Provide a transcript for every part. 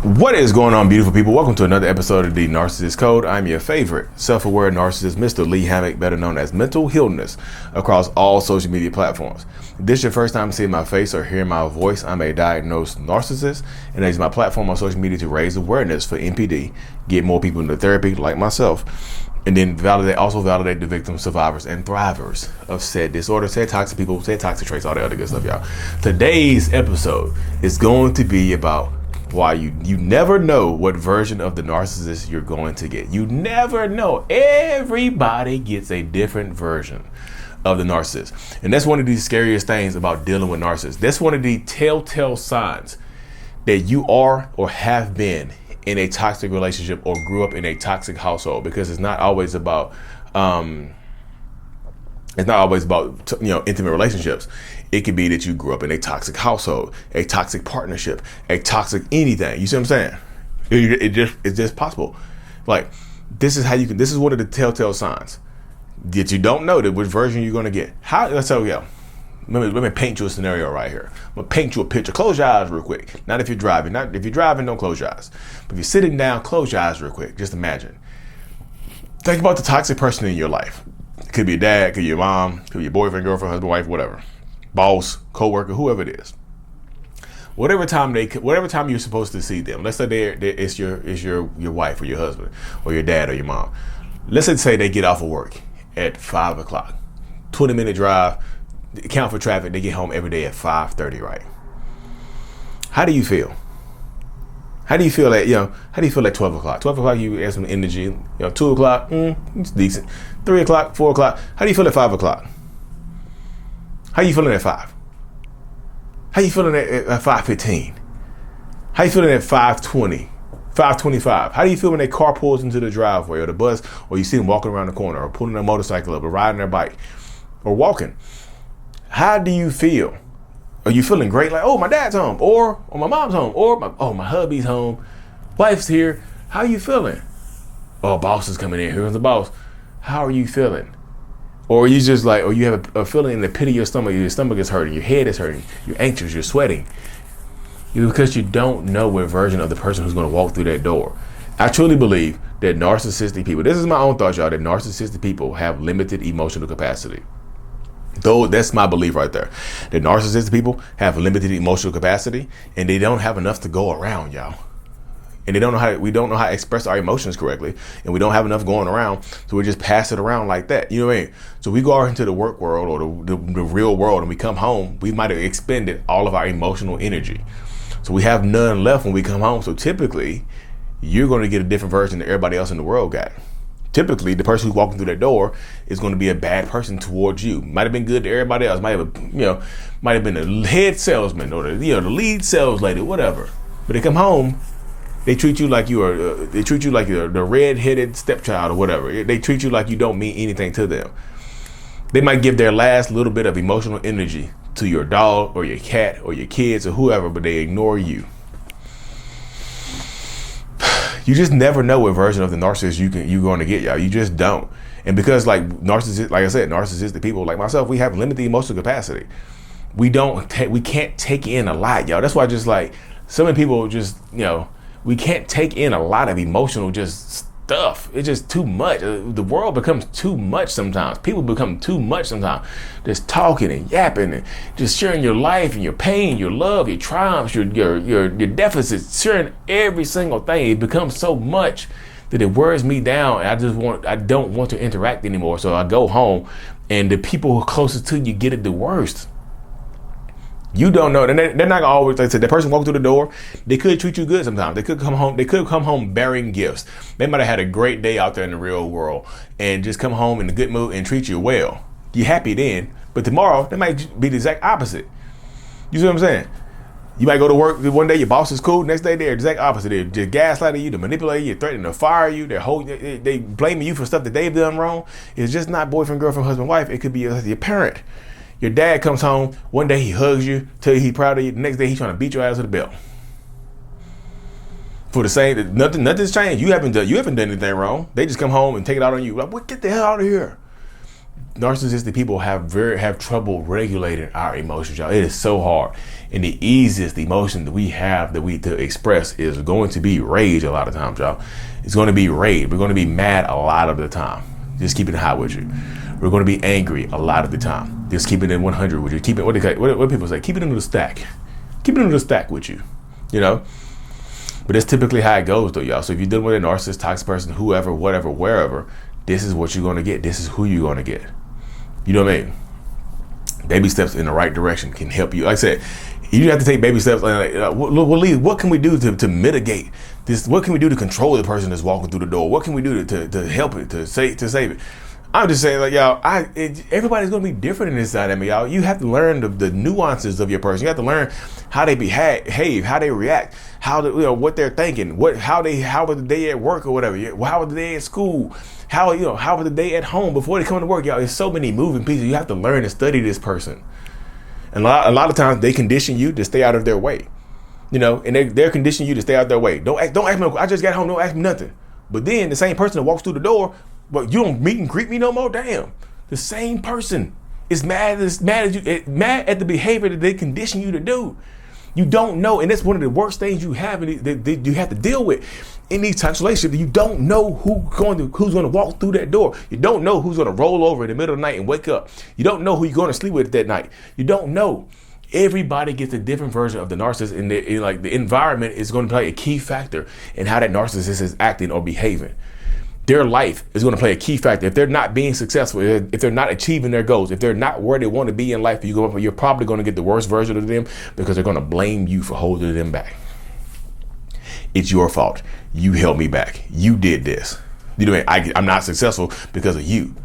What is going on, beautiful people? Welcome to another episode of the Narcissists Code. I'm your favorite self-aware narcissist, Mr. Lee Hammock, better known as Mental Healness, across all social media platforms. If this is your first time seeing my face or hearing my voice, I'm a diagnosed narcissist, and I use my platform on social media to raise awareness for NPD, get more people into therapy like myself, and then validate the victims, survivors, and thrivers of said disorder, said toxic people, said toxic traits, all the other good stuff, y'all. Today's episode is going to be about why you never know what version of the narcissist you're going to get. You never know. Everybody gets a different version of the narcissist. And that's one of the scariest things about dealing with narcissists. That's one of the telltale signs that you are or have been in a toxic relationship or grew up in a toxic household, because it's not always about intimate relationships. It could be that you grew up in a toxic household, a toxic partnership, a toxic anything. You see what I'm saying? It's just possible. Like, this is one of the telltale signs that you don't know that which version you're going to get. Let me paint you a scenario right here. I'm going to paint you a picture. Close your eyes real quick. Not if you're driving. If you're driving, don't close your eyes. But if you're sitting down, close your eyes real quick. Just imagine. Think about the toxic person in your life. It could be your dad, could be your mom, could be your boyfriend, girlfriend, husband, wife, whatever. Boss, co-worker, whoever it is. Whatever time you're supposed to see them. Let's say it's your wife or your husband or your dad or your mom. Let's say they get off of work at 5 o'clock. 20-minute drive, account for traffic, they get home every day at 5:30, right? How do you feel? How do you feel at 12 o'clock? 12 o'clock, you have some energy. 2 o'clock, it's decent. 3 o'clock, 4 o'clock. How do you feel at 5 o'clock? How you feeling at 5? How you feeling at 5:15? How you feeling at 5:20? 5:25? How do you feel when their car pulls into the driveway or the bus, or you see them walking around the corner or pulling their motorcycle up or riding their bike or walking? How do you feel? Are you feeling great? Like, oh, my dad's home, or my mom's home, or my hubby's home, wife's here. How are you feeling? Oh, boss is coming in. Here's the boss. How are you feeling? Or are you just like, or you have a feeling in the pit of your stomach is hurting, your head is hurting, you're anxious, you're sweating. Because you don't know what version of the person who's going to walk through that door. I truly believe that narcissistic people, this is my own thoughts, y'all, that narcissistic people have limited emotional capacity. Though that's my belief right there. That narcissistic people have limited emotional capacity and they don't have enough to go around, y'all. And we don't know how to express our emotions correctly, and we don't have enough going around, so we just pass it around like that. You know what I mean? So we go out into the work world or the real world, and we come home, we might have expended all of our emotional energy. So we have none left when we come home. So typically, you're going to get a different version that everybody else in the world got. Typically, the person who's walking through that door is going to be a bad person towards you. Might have been good to everybody else. Might have been the head salesman or the lead sales lady, whatever. But they come home. They treat you like you're the red-headed stepchild or whatever. They treat you like you don't mean anything to them. They might give their last little bit of emotional energy to your dog or your cat or your kids or whoever, but they ignore you. You just never know what version of the narcissist you're going to get, y'all. You just don't. And because narcissistic people like myself, we have limited emotional capacity. We can't take in a lot, y'all. That's why so many people we can't take in a lot of emotional stuff. It's just too much. The world becomes too much sometimes. People become too much sometimes. Just talking and yapping and just sharing your life and your pain, your love, your triumphs, your deficits, sharing every single thing. It becomes so much that it wears me down, and I don't want to interact anymore. So I go home, and the people who are closest to you get it the worst. You don't know. And they're not gonna always, like I said, the person walking through the door, they could treat you good sometimes. They could come home bearing gifts. They might have had a great day out there in the real world and just come home in a good mood and treat you well. You're happy then, but tomorrow they might be the exact opposite. You see what I'm saying? You might go to work one day, your boss is cool. Next day, they're the exact opposite. They're just gaslighting you, they're manipulating you, threatening to fire you. They blaming you for stuff that they've done wrong. It's just not boyfriend, girlfriend, husband, wife. It could be your parent. Your dad comes home, one day he hugs you, tell you he's proud of you, the next day he's trying to beat your ass with a belt. For the same, nothing's changed. You haven't done anything wrong. They just come home and take it out on you. Like, what? Get the hell out of here. narcissistic people have trouble regulating our emotions, y'all. It is so hard. And the easiest emotion that we have to express is going to be rage a lot of times, y'all. It's going to be rage. We're going to be mad a lot of the time. Just keep it high with you. We're going to be angry a lot of the time. Just keep it in 100 with you. Keep it, what people say, keep it into the stack. Keep it into the stack with you, you know? But that's typically how it goes though, y'all. So if you're dealing with a narcissist, toxic person, whoever, whatever, wherever, this is what you're going to get. This is who you're going to get. You know what I mean? Baby steps in the right direction can help you. Like I said, you have to take baby steps. What can we do to mitigate this? What can we do to control the person that's walking through the door? What can we do to help it, to save it? I'm just saying, like, y'all, everybody's going to be different in this dynamic, y'all. You have to learn the nuances of your person. You have to learn how they behave, how they react, what they're thinking, how was the day at work or whatever, how was the day at school, how was the day at home before they come to work, y'all. There's so many moving pieces. You have to learn and study this person. And a lot of times they condition you to stay out of their way, you know, and they're conditioning you to stay out of their way. Don't ask me. I just got home. Don't ask me nothing. But then the same person that walks through the door, but you don't meet and greet me no more. Damn, the same person is mad at the behavior that they condition you to do. You don't know, and that's one of the worst things you have that you have to deal with in these types of relationships. You don't know who's going to walk through that door. You don't know who's going to roll over in the middle of the night and wake up. You don't know who you're going to sleep with that night. You don't know. Everybody gets a different version of the narcissist, and the environment is going to play a key factor in how that narcissist is acting or behaving. Their life is going to play a key factor. If they're not being successful, if they're not achieving their goals, if they're not where they want to be in life, you're probably going to get the worst version of them because they're going to blame you for holding them back. It's your fault. You held me back. You did this. You know what I mean? I'm not successful because of you.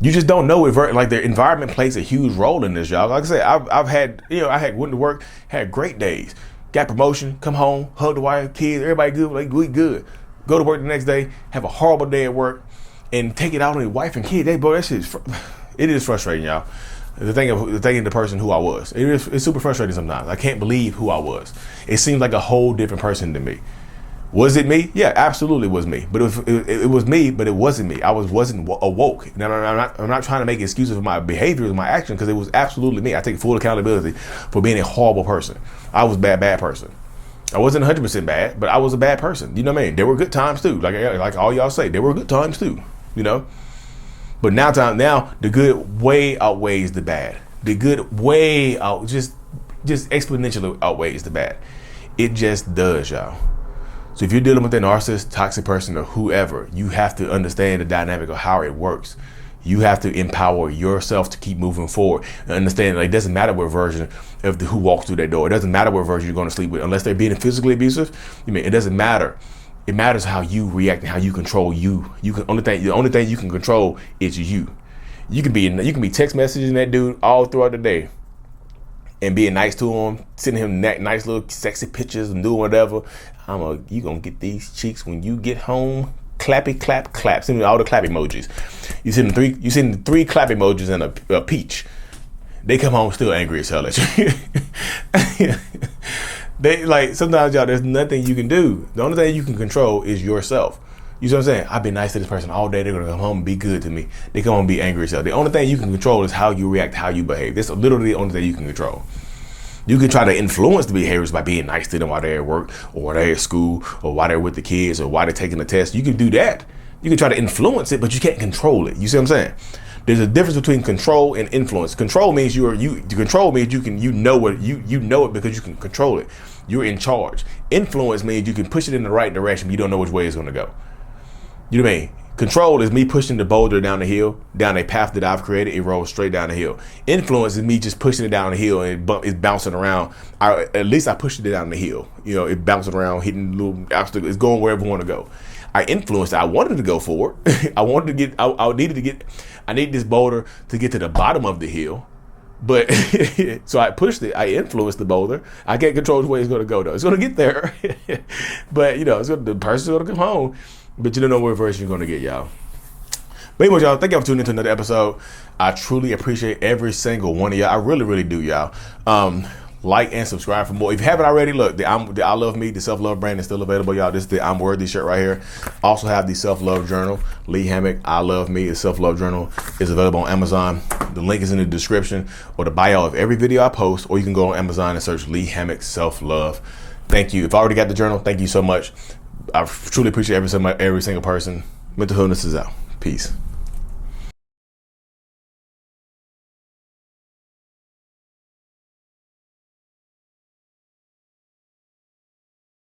You just don't know it. Like, their environment plays a huge role in this, y'all. Like I said, I went to work, had great days, got promotion, come home, hug the wife, kids, everybody good, like we good. Go to work the next day, have a horrible day at work, and take it out on your wife and kid. It is frustrating, y'all. The person who I was. It's super frustrating sometimes. I can't believe who I was. It seems like a whole different person to me. Was it me? Yeah, absolutely was me. But it was me, but it wasn't me. I wasn't awoke. Now, I'm not trying to make excuses for my behaviors, my action, because it was absolutely me. I take full accountability for being a horrible person. I was a bad person. I wasn't 100% bad, but I was a bad person. You know what I mean? There were good times too. Like all y'all say, there were good times too. You know, but now the good way outweighs the bad. The good way just exponentially outweighs the bad. It just does, y'all. So if you're dealing with a narcissist, toxic person, or whoever, you have to understand the dynamic of how it works. You have to empower yourself to keep moving forward and understand, like, it doesn't matter what version of who walks through that door. It doesn't matter what version you're going to sleep with, unless they're being physically abusive. It doesn't matter. It matters how you react and how you control you. The only thing you can control is you. You can be text messaging that dude all throughout the day and being nice to him, sending him nice little sexy pictures and doing whatever. You gonna get these cheeks when you get home. Clappy clap clap. Send me all the clap emojis. You send the three clap emojis and a peach. They come home still angry as hell at you. They sometimes, y'all, there's nothing you can do. The only thing you can control is yourself. You see what I'm saying? I've been nice to this person all day. They're gonna come home and be good to me. They come home and be angry as hell. The only thing you can control is how you react, how you behave. That's literally the only thing you can control. You can try to influence the behaviors by being nice to them while they're at work, or while they're at school, or while they're with the kids, or while they're taking the test. You can do that. You can try to influence it, but you can't control it. You see what I'm saying? There's a difference between control and influence. Control means control means you know it because you can control it. You're in charge. Influence means you can push it in the right direction, but you don't know which way it's going to go. You know what I mean? Control is me pushing the boulder down the hill, down a path that I've created. It rolls straight down the hill. Influence is me just pushing it down the hill and it's bouncing around. At least I pushed it down the hill. It's bouncing around, hitting little obstacles. It's going wherever I want to go. I influenced it. I wanted to go forward. I need this boulder to get to the bottom of the hill. But so I pushed it. I influenced the boulder. I can't control which way it's going to go though. It's going to get there. But the person's going to come home. But you don't know what version you're going to get, y'all. But anyway, y'all, thank y'all for tuning into another episode. I truly appreciate every single one of y'all. I really, really do, y'all. like and subscribe for more. If you haven't already, look, the I Love Me, the self-love brand is still available, y'all. This is the I'm Worthy shirt right here. Also have the self-love journal. Lee Hammock, I Love Me, the self-love journal is available on Amazon. The link is in the description or the bio of every video I post, or you can go on Amazon and search Lee Hammock self-love. Thank you. If I already got the journal, thank you so much. I truly appreciate every single person. Mental Illness is out. Peace.